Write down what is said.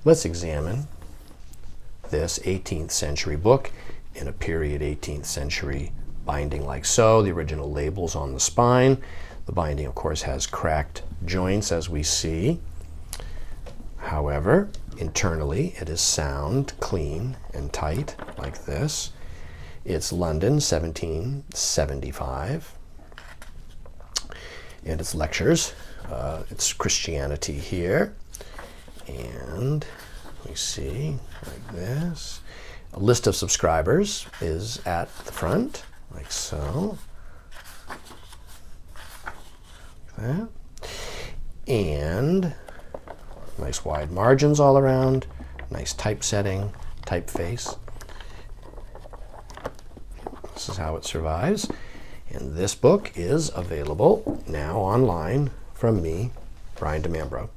let's examine this 18th century book in a period 18th century binding like so. The original label's on the spine. The binding, of course, has cracked joints, as we see. However, internally, it is sound, clean, and tight, like this. It's London, 1775. And it's lectures. It's Christianity here. And we see, like this. A list of subscribers is at the front, like so. Like that. And nice wide margins all around. Nice typesetting, typeface. This is how it survives. And this book is available now online from me, Brian DeMambro.